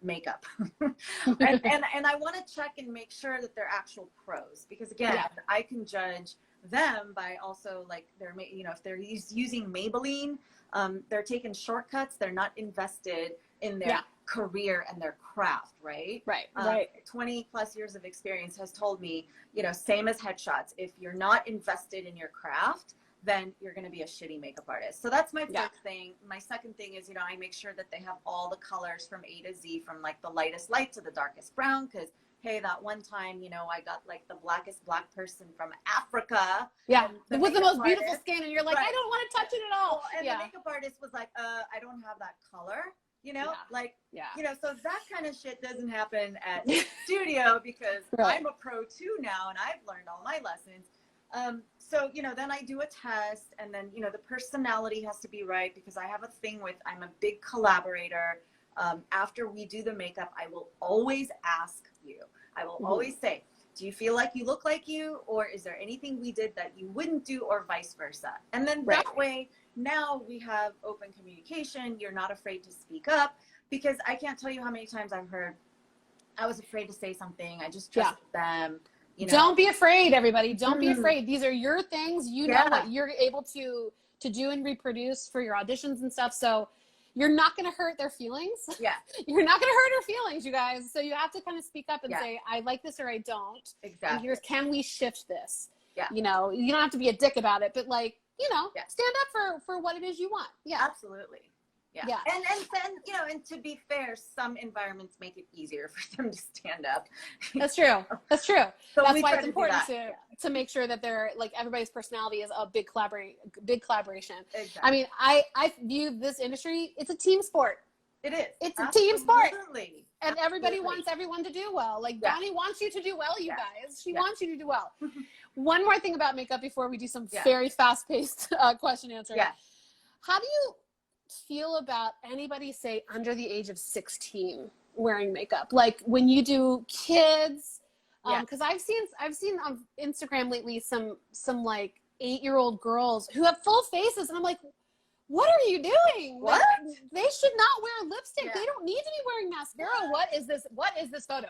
makeup and I want to check and make sure that they're actual pros, because again, I can judge them by also, like, they're, you know, if they're using Maybelline, they're taking shortcuts, they're not invested in their career and their craft, right? 20 plus years of experience has told me, you know, same as headshots, if you're not invested in your craft, then you're going to be a shitty makeup artist. So that's my first thing. My second thing is, you know, I make sure that they have all the colors from A to Z, from like the lightest light to the darkest brown. Because, hey, that one time, you know, I got like the blackest black person from Africa. Yeah, with the most beautiful skin. And you're like, I don't want to touch it at all. And the makeup artist was like, I don't have that color. You know, you know, so that kind of shit doesn't happen at the studio, because I'm a pro too now, and I've learned all my lessons. So, you know, then I do a test, and then, you know, the personality has to be right, because I have a thing with, I'm a big collaborator. After we do the makeup, I will always ask you, I will always say, do you feel like you look like you, or is there anything we did that you wouldn't do, or vice versa? And then that way, now we have open communication. You're not afraid to speak up, because I can't tell you how many times I've heard, I was afraid to say something, I just trusted them. You know? Don't be afraid, everybody. Don't be afraid. These are your things. You know what you're able to do and reproduce for your auditions and stuff. So you're not going to hurt their feelings. Yeah. You're not going to hurt her feelings, you guys. So you have to kind of speak up and say, I like this or I don't. Exactly. And here's, can we shift this? Yeah. You know, you don't have to be a dick about it, but, like, you know, stand up for what it is you want. Yeah. Absolutely. Yeah. And then, you know, and to be fair, some environments make it easier for them to stand up. That's true. That's true. So that's why it's important to make sure that they're, like, everybody's personality is a big collaboration. Exactly. I mean, I view this industry, it's a team sport. It is. It's a team sport. And everybody wants everyone to do well. Like, Vanie wants you to do well, you guys. She wants you to do well. One more thing about makeup before we do some very fast-paced question answer. Yeah. How do you feel about anybody, say, under the age of 16 wearing makeup? Like, when you do kids, because I've seen on Instagram lately some like 8-year-old girls who have full faces, and I'm like, what are you doing? What? Like, they should not wear lipstick. They don't need to be wearing mascara. What is this photo?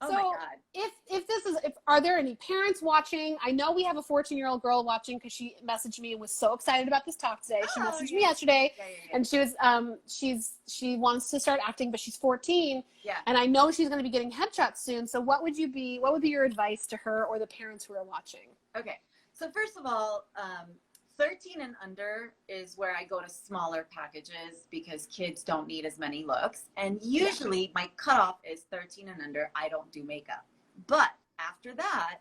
Oh so my God. if are there any parents watching? I know we have a 14-year-old girl watching because she messaged me and was so excited about this talk today. She messaged me yesterday, and she was she wants to start acting, but she's 14. Yeah. And I know she's going to be getting headshots soon. So what would be your advice to her or the parents who are watching? Okay. So first of all, 13 and under is where I go to smaller packages because kids don't need as many looks. And usually my cutoff is 13 and under. I don't do makeup. But after that,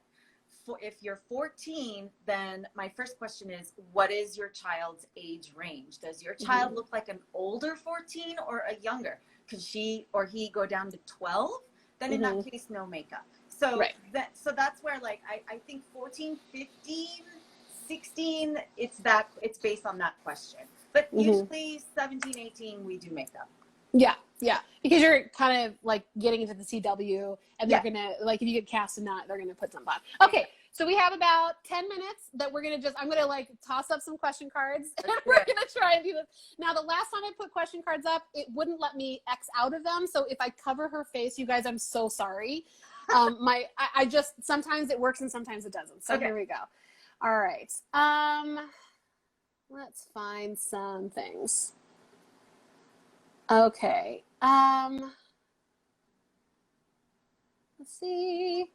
if you're 14, then my first question is, what is your child's age range? Does your child look like an older 14 or a younger? Could she or he go down to 12? Then in that case, no makeup. So so that's where like I think 14, 15, 16, it's based on that question. But usually 17, 18, we do makeup. Yeah, yeah. Because you're kind of like getting into the CW and they're going to, like if you get cast in that, they're going to put something on. Okay, so we have about 10 minutes that we're going to I'm going to like toss up some question cards and we're going to try and do this. Now, the last time I put question cards up, it wouldn't let me X out of them. So if I cover her face, you guys, I'm so sorry. I just, sometimes it works and sometimes it doesn't. So here we go. All right. Let's find some things. Okay. Let's see.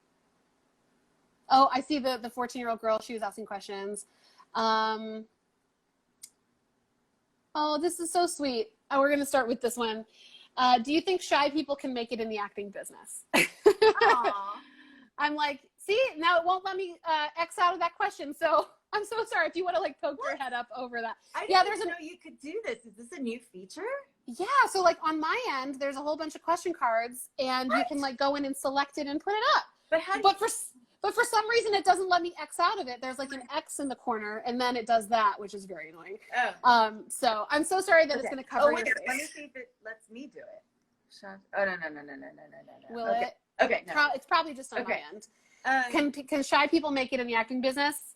Oh, I see the 14-year-old girl. She was asking questions. Oh, this is so sweet. Oh, we're going to start with this one. Do you think shy people can make it in the acting business? I'm like, see, now it won't let me X out of that question. So I'm so sorry if you want to like poke your head up over that. I didn't know you could do this. Is this a new feature? Yeah. So like on my end, there's a whole bunch of question cards and you can like go in and select it and put it up. But for some reason, it doesn't let me X out of it. There's like an X in the corner and then it does that, which is very annoying. So I'm so sorry that it's going to cover your face. Let me see if it lets me do it. Oh, no. Will it? Okay. No. It's probably just on my end. Can shy people make it in the acting business?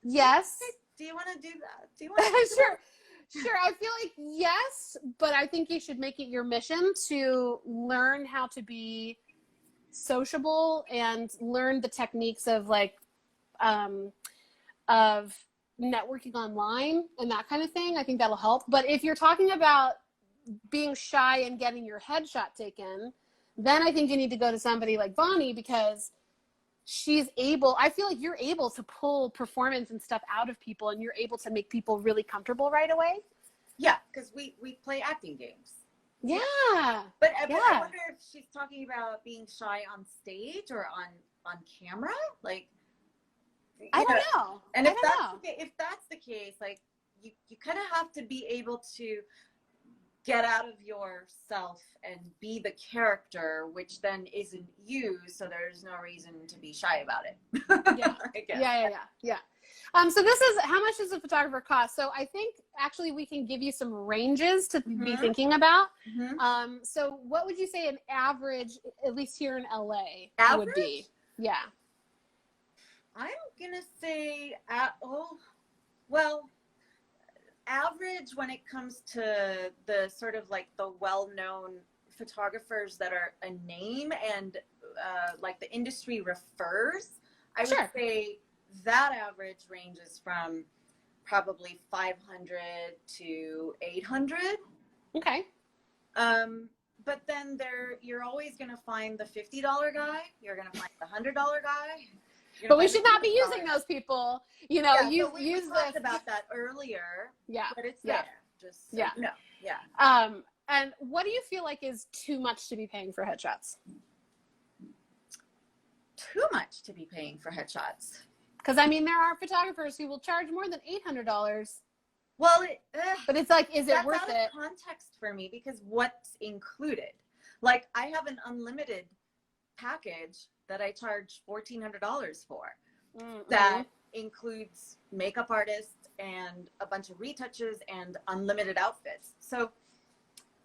Yes. Do you want to do that? Do you want to Sure. I feel like yes, but I think you should make it your mission to learn how to be sociable and learn the techniques of like of networking online and that kind of thing. I think that'll help. But if you're talking about being shy and getting your headshot taken, then I think you need to go to somebody like Vanie because I feel like you're able to pull performance and stuff out of people and you're able to make people really comfortable right away. Yeah, because we play acting games. Yeah. But I wonder if she's talking about being shy on stage or on camera. Like, I don't know. And if that's the case, like you kind of have to be able to get out of yourself and be the character, which then isn't you. So there's no reason to be shy about it. Yeah. So this is, how much does a photographer cost? So I think actually we can give you some ranges to be thinking about. So what would you say an average, at least here in LA, would be? Yeah. I'm going to say, average when it comes to the sort of like the well-known photographers that are a name and like the industry refers, I would say that average ranges from probably 500 to 800. Okay. But then you're always going to find the $50 guy. You're going to find the $100 guy. But we should not be using those people. You know, we talked about that earlier. Yeah. But it's there. Just so you know. Yeah. And what do you feel like is too much to be paying for headshots? Too much to be paying for headshots. Because I mean, there are photographers who will charge more than $800. Well, but it's like, is it worth it? That's out of context for me because what's included? Like, I have an unlimited package that I charge $1,400 for. That includes makeup artists and a bunch of retouches and unlimited outfits. So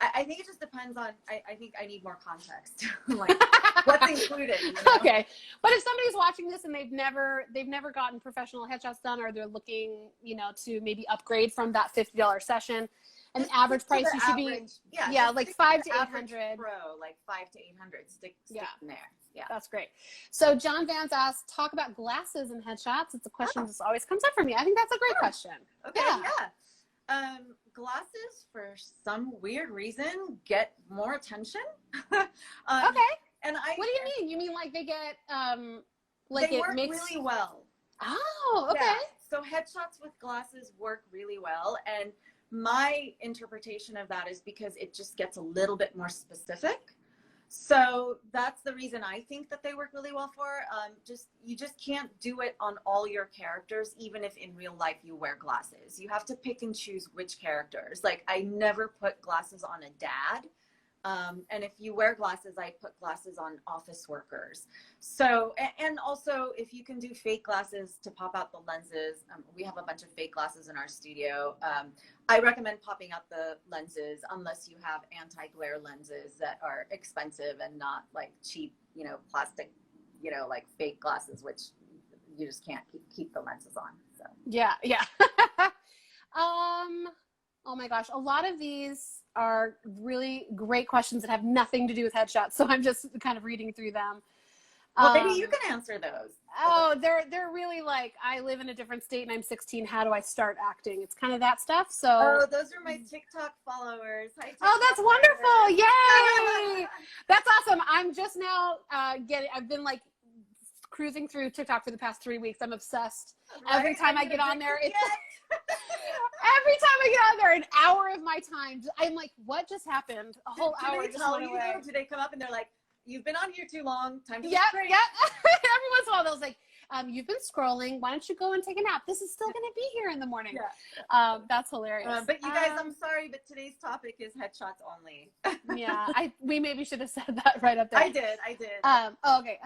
I think it just depends on, I think I need more context. Like what's included, you know? Okay. But if somebody's watching this and they've never gotten professional headshots done, or they're looking, you know, to maybe upgrade from that $50 session, an average price you should be, like 500 to 800. Pro, like 500 to 800, stick in there. Yeah. That's great. So John Vance asked, talk about glasses and headshots. It's a question that always comes up for me. I think that's a great question. Okay. Yeah. Glasses, for some weird reason, get more attention. Okay. And what do you mean? You mean like they get, like they work really well. Oh, okay. Yeah. So headshots with glasses work really well. And my interpretation of that is because it just gets a little bit more specific. So that's the reason I think that they work really well for. You just can't do it on all your characters, even if in real life you wear glasses. You have to pick and choose which characters. Like I never put glasses on a dad. And if you wear glasses, I put glasses on office workers. So, and also if you can do fake glasses to pop out the lenses, we have a bunch of fake glasses in our studio. I recommend popping out the lenses unless you have anti-glare lenses that are expensive and not like cheap, you know, plastic, you know, like fake glasses, which you just can't keep the lenses on. So. Yeah. Yeah. Oh my gosh. A lot of these are really great questions that have nothing to do with headshots. So I'm just kind of reading through them. Well, maybe you can answer those. Oh, they're really like, I live in a different state and I'm 16. How do I start acting? It's kind of that stuff. So. Oh, those are my TikTok followers. Hi, TikTok that's wonderful. Yay. That's awesome. I'm just now I've been like cruising through TikTok for the past 3 weeks. I'm obsessed. Right? Every time I get on there, every time I get on there, an hour of my time, I'm like, what just happened? A whole hour just went away. Do they come up and they're like, you've been on here too long, time to Yep. Every once in a while, they'll like, you've been scrolling, why don't you go and take a nap? This is still going to be here in the morning. Yeah. That's hilarious. But you guys, I'm sorry, but today's topic is headshots only. Yeah, we maybe should have said that right up there. I did. Okay.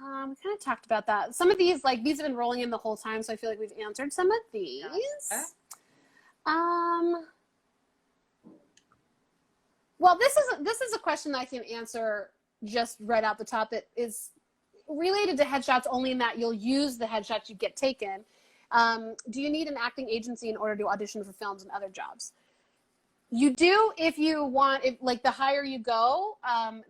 We kind of talked about that. Some of these, like, these have been rolling in the whole time, so I feel like we've answered some of these. Yeah. Well, this is a question that I can answer just right out the top that is related to headshots only in that you'll use the headshots you get taken. Do you need an acting agency in order to audition for films and other jobs? You do if you want, like the higher you go,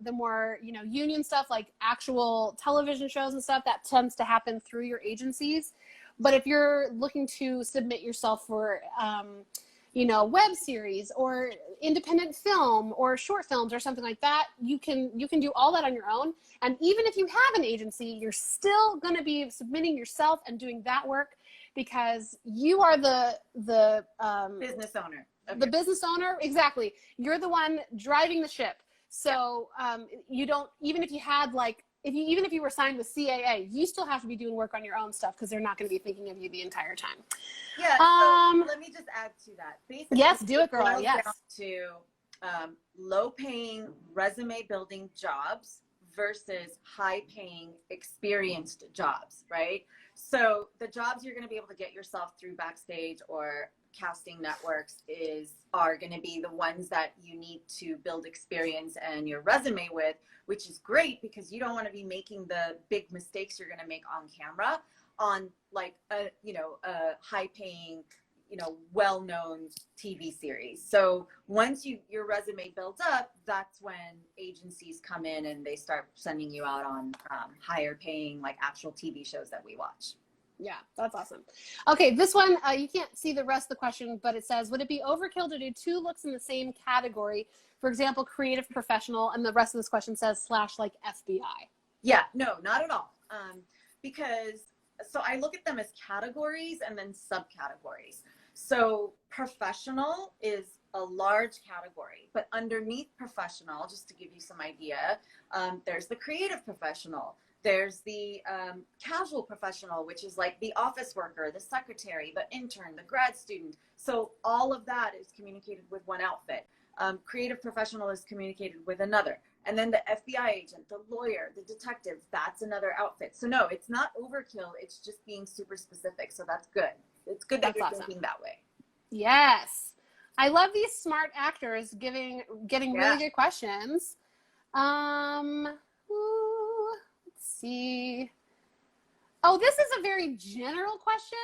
the more, you know, union stuff like actual television shows and stuff, that tends to happen through your agencies. But if you're looking to submit yourself for, you know, web series or independent film or short films or something like that, you can do all that on your own. And even if you have an agency, you're still going to be submitting yourself and doing that work because you are the business owner. Okay. The business owner, exactly. You're the one driving the ship. So you don't, even if you had like, even if you were signed with CAA, you still have to be doing work on your own stuff because they're not going to be thinking of you the entire time. Yeah. So let me just add to that. Basically, yes, do it, girl. Yes. Down to low-paying resume-building jobs versus high-paying experienced jobs, right? So the jobs you're going to be able to get yourself through Backstage or casting networks are going to be the ones that you need to build experience and your resume with, which is great because you don't want to be making the big mistakes you're going to make on camera on like a high paying, you know, well-known TV series. So once your resume builds up, that's when agencies come in and they start sending you out on higher paying like actual TV shows that we watch. Yeah, that's awesome. Okay, this one, you can't see the rest of the question, but it says, would it be overkill to do 2 looks in the same category? For example, creative professional, and the rest of this question says / like FBI. Yeah, no, not at all. So I look at them as categories and then subcategories. So professional is a large category, but underneath professional, just to give you some idea, there's the creative professional. There's the casual professional, which is like the office worker, the secretary, the intern, the grad student. So all of that is communicated with one outfit. Creative professional is communicated with another. And then the FBI agent, the lawyer, the detective, that's another outfit. So no, it's not overkill. It's just being super specific. So that's good. It's good that you're thinking that way. Yes. I love these smart actors getting really good questions. Let's see. Oh, this is a very general question.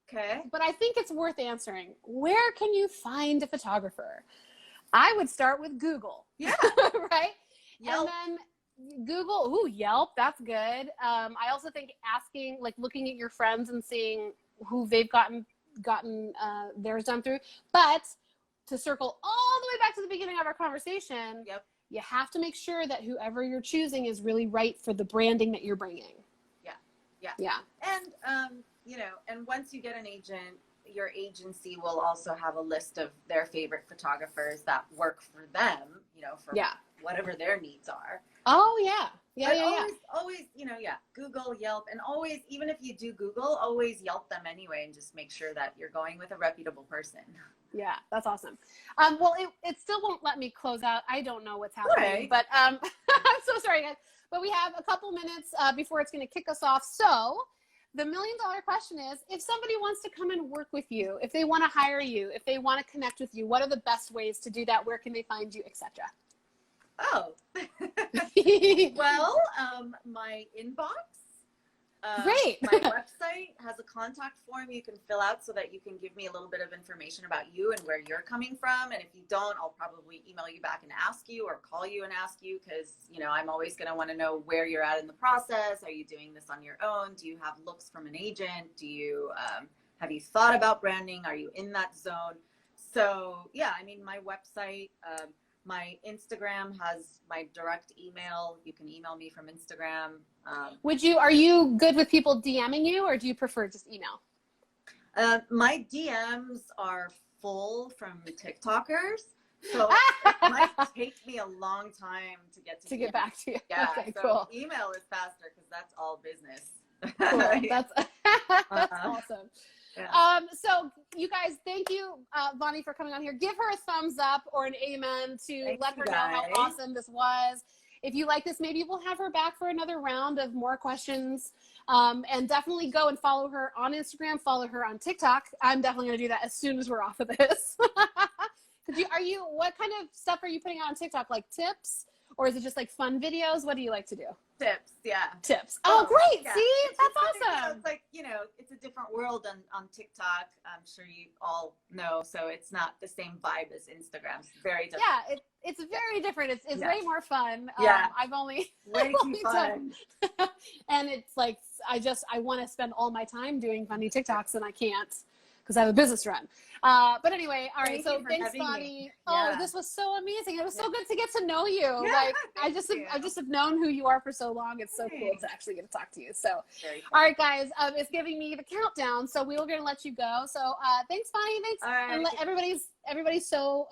Okay. But I think it's worth answering. Where can you find a photographer? I would start with Google. Yeah. Right? Yelp. And then Google, Yelp, that's good. I also think asking, like looking at your friends and seeing who they've gotten theirs done through. But to circle all the way back to the beginning of our conversation, yep, you have to make sure that whoever you're choosing is really right for the branding that you're bringing. Yeah. And, and once you get an agent, your agency will also have a list of their favorite photographers that work for them, for whatever their needs are. Oh, yeah. Always, Google, Yelp, and always, even if you do Google, always Yelp them anyway and just make sure that you're going with a reputable person. Yeah, that's awesome. Well, it still won't let me close out. I don't know what's happening, but I'm so sorry, guys. But we have a couple minutes before it's going to kick us off. So the $1 million question is, if somebody wants to come and work with you, if they want to hire you, if they want to connect with you, what are the best ways to do that? Where can they find you, etc.? Oh, well, my inbox. Great. My website has a contact form you can fill out so that you can give me a little bit of information about you and where you're coming from. And if you don't, I'll probably email you back and ask you, or call you and ask you, because, I'm always going to want to know where you're at in the process. Are you doing this on your own? Do you have looks from an agent? Do you, have you thought about branding? Are you in that zone? So yeah, my website, my Instagram has my direct email. You can email me from Instagram. Are you good with people DMing you, or do you prefer just email? My DMs are full from TikTokers, so it might take me a long time to get back to you. Yeah, okay, so cool. Email is faster because that's all business. Cool. That's awesome. Yeah. So you guys, thank you, Vanie, for coming on here. Give her a thumbs up or an amen to let her know how awesome this was. If you like this, maybe we'll have her back for another round of more questions. And definitely go and follow her on Instagram, follow her on TikTok. I'm definitely going to do that as soon as we're off of this. What kind of stuff are you putting on TikTok? Like tips? Or is it just like fun videos? What do you like to do? Tips, yeah. Tips. Oh, great. Yeah. See, that's awesome. It's like, it's a different world on TikTok. I'm sure you all know. So it's not the same vibe as Instagram. It's very different. Yeah, it's very different. It's way more fun. Yeah. I've only way too fun. And it's like, I want to spend all my time doing funny TikToks and I can't, because I have a business run. But anyway, all right. So thanks, Vanie. Oh, this was so amazing. It was so good to get to know you. Yeah, like I just have known who you are for so long. It's so cool to actually get to talk to you. So, all right, guys, it's giving me the countdown. So we were going to let you go. So thanks, Vanie. Thanks. All right. And everybody's so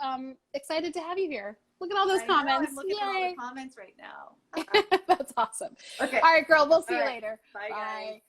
excited to have you here. Look at all those comments. I'm looking at all the comments right now. That's awesome. Okay. All right, girl. We'll see you later. Bye, guys.